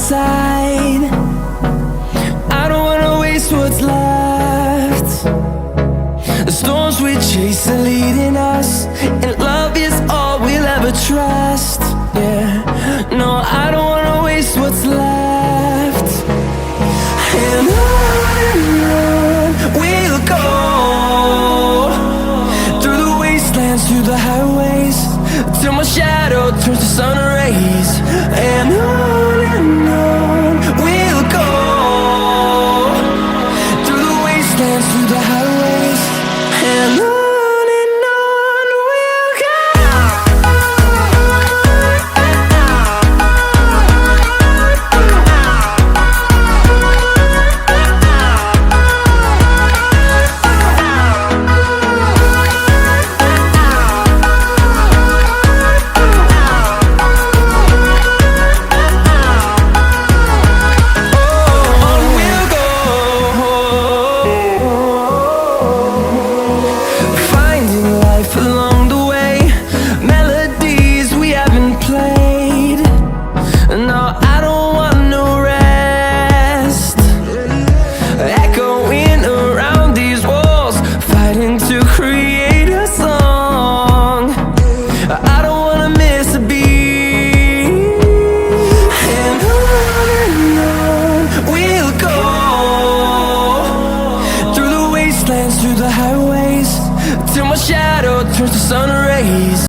side. I don't wanna waste what's left. The storms we chase are leading us, and love is all we'll ever trust. Yeah, no, I don't wanna waste what's left. And on we'll go, through the wastelands, through the highways, till my shadow turns to sun rays. And on we'll go, through the wastelands, through the highways, and on we'll go. Through the highways, till my shadow turns to sun.